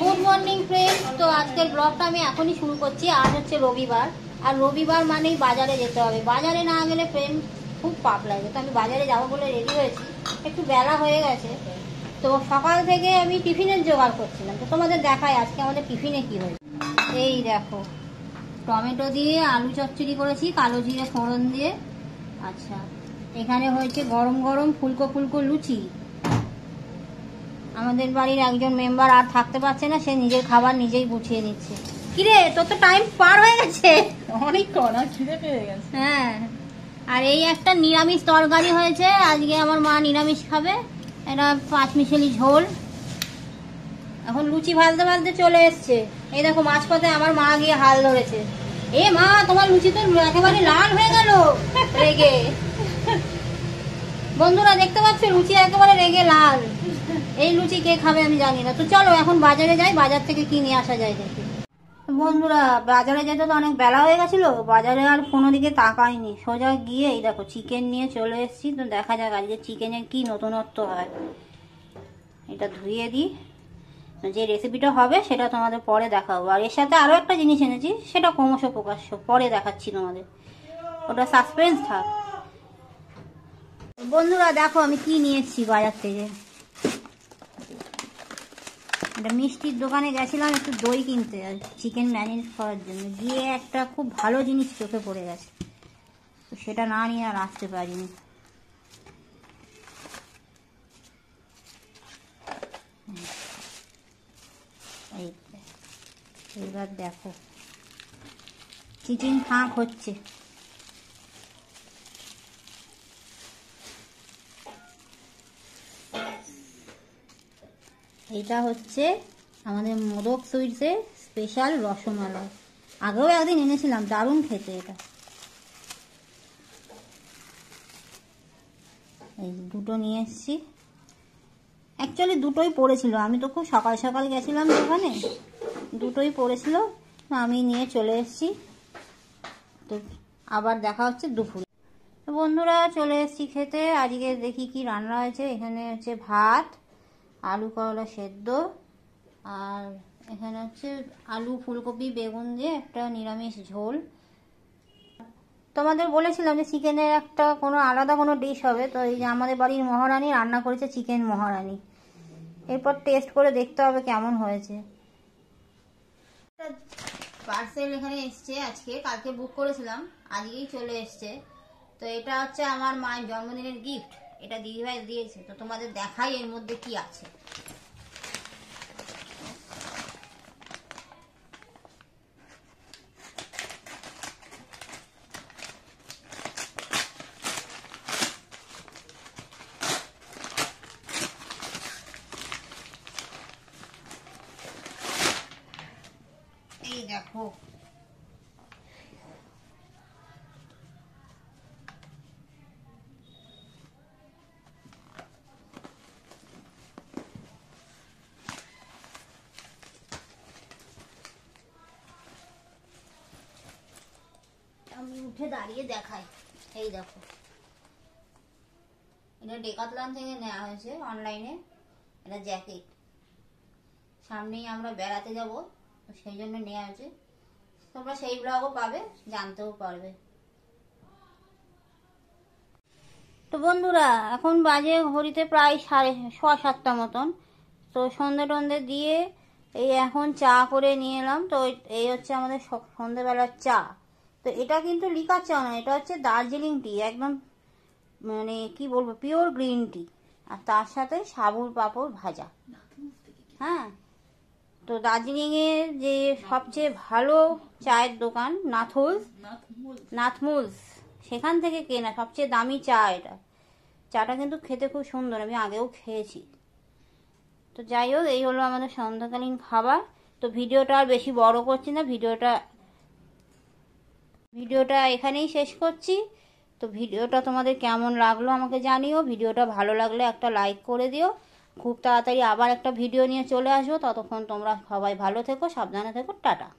Good morning friends. তো আজকের ব্লগটা আমি এখনই শুরু করছি। আজ হচ্ছে রবিবার, আর রবিবার মানেই বাজারে যেতে হবে। বাজারে না গেলে ফ্রেন্ড খুব পাপ লাগে। তো আমি বাজারে যাবো বলে রেডি হয়েছি, একটু বেলা হয়ে গেছে। তো সকাল থেকে আমি টিফিনের জোগাড় করছিলাম। তো তোমাদের দেখাই আজকে আমাদের টিফিনে কি হয়েছে। এই দেখো, টমেটো দিয়ে আলু চচ্চড়ি করেছি কালো জিরে ফোড়ন দিয়ে। আচ্ছা, এখানে হয়েছে গরম গরম ফুলকো ফুলকো লুচি। আমাদের বাড়ির একজন মেম্বার আর থাকতে পারছে না, সে নিজের খাবার নিজেই গুছিয়ে নিচ্ছে। কিরে, তোর তো টাইম পার হয়ে গেছে অনেকক্ষণ, আর খিদে পেয়ে গেছে। হ্যাঁ, আর এই একটা নিরামিষ তরকারি হয়েছে। আজকে আমার মা নিরামিষ খাবে। এটা পাঁচমিশালি ঝোল। এখন লুচি ভাজতে ভাজতে চলে এসছে। এই দেখো, মাঝপথে আমার মা গিয়ে হাল ধরেছে। এ মা, তোমার লুচি তো একেবারে লাল হয়ে গেল রেগে। বন্ধুরা দেখতে পাচ্ছ, লুচি একেবারে রেগে লাল। এই লুচি কে খাবে আমি জানি না। তো চলো এখন বাজারে যাই, বাজার থেকে কি নিয়ে আসা যায় দেখি। বন্ধুরা, বাজারে যেতে তো অনেক বেলা হয়ে গেছিল, বাজারে আর কোনো দিকে তাকাইনি। সোজা গিয়ে এই দেখো চিকেন নিয়ে চলে এসেছি। তো দেখা যাক আজকে চিকেনের কি নতুনত্ব হয়। এটা ধুয়ে দিই, যে রেসিপিটা হবে সেটা তোমাদের পরে দেখাবো। আর এর সাথে আরও একটা জিনিস এনেছি, সেটা ক্রমশ প্রকাশ্য পরে দেখাচ্ছি তোমাদের, ওটা সাসপেন্স থাক। বন্ধুরা দেখো আমি কি নিয়ে এসেছি বাজার থেকে। একটা মিষ্টির দোকানে গেছিলাম একটু দই কিনতে, আর চিকেন ম্যারিনেট করার জন্য। গিয়ে একটা খুব ভালো জিনিস চোখে পড়ে গেছে, তো সেটা না নিয়ে আর আসতে পারিনি। এবার দেখো চিকেন ফাঁক হচ্ছে। এটা হচ্ছে আমাদের মোদক সুইটসের স্পেশাল রসমালাই। আগেও একদিন এনেছিলাম, দারুণ খেতে এটা। এই দুটো নিয়ে এসছি। অ্যাকচুয়ালি দুটোই পড়েছিল, আমি তো খুব সকাল সকাল গেছিলাম দোকানে, দুটোই পড়েছিল, আমি নিয়ে চলে এসেছি। তো আবার দেখা হচ্ছে দুপুরে। তো বন্ধুরা চলে এসেছি খেতে। আজকে দেখি কি রান্না হয়েছে। এখানে হচ্ছে ভাত, আলু করলা সেদ্ধ, আর এখানে হচ্ছে আলু ফুলকপি বেগুন দিয়ে একটা নিরামিষ ঝোল। তোমাদের বলেছিলাম যে চিকেনের একটা কোনো আলাদা কোনো ডিশ হবে। তো এই যে আমাদের বাড়ির মহারানী রান্না করেছে চিকেন মহারানী। এরপর টেস্ট করে দেখতে হবে কেমন হয়েছে। পার্সেল এখানে এসছে আজকে, কালকে বুক করেছিলাম, আজকেই চলে এসছে। তো এটা হচ্ছে আমার মায়ের জন্মদিনের গিফট, এটা দিদিভাই দিয়েছে। তো তোমাদের দেখাই এর মধ্যে কি আছে। এই দেখো, আমি উঠে দাঁড়িয়ে দেখাই। এই দেখো, এটা ডেকাথলন থেকে নেওয়া হয়েছে অনলাইনে। এটা জ্যাকেট, সামনেই আমরা বেড়াতে যাব, তো সেই জন্য নেওয়া হয়েছে। তোমরা সেই ব্লগও পাবে, জানতেও পারবে। তো বন্ধুরা এখন বাজে ঘড়িতে প্রায় 7:30 মতন। তো সন্ধে টন্ধে দিয়ে এই এখন চা করে নিয়ে এলাম। তো এই হচ্ছে আমাদের সন্ধেবেলার চা। তো এটা কিন্তু লিকার চা না, এটা হচ্ছে দার্জিলিং টি, একদম মানে কি বলবো, পিওর গ্রিন টি। আর তার সাথে সাবুর পাঁপড় ভাজা। হ্যাঁ, তো দার্জিলিংয়ের যে সবচেয়ে ভালো চায়ের দোকান নাথমুলস, সেখান থেকে কেনা সবচেয়ে দামি চা এটা। চাটা কিন্তু খেতে খুব সুন্দর, আমি আগেও খেয়েছি। তো যাই হোক, এই হলো আমাদের সন্ধ্যাকালীন খাবার। তো ভিডিওটা আর বেশি বড় করছি না, ভিডিওটা এখানেই শেষ করছি। তো ভিডিওটা তোমাদের কেমন লাগলো আমাকে জানিও। ভিডিওটা ভালো লাগলে একটা লাইক করে দিও। খুব তাড়াতাড়ি আবার একটা ভিডিও নিয়ে চলে আসবো। ততক্ষণ তোমরা সবাই ভালো থেকো, সাবধানে থেকো, টাটা।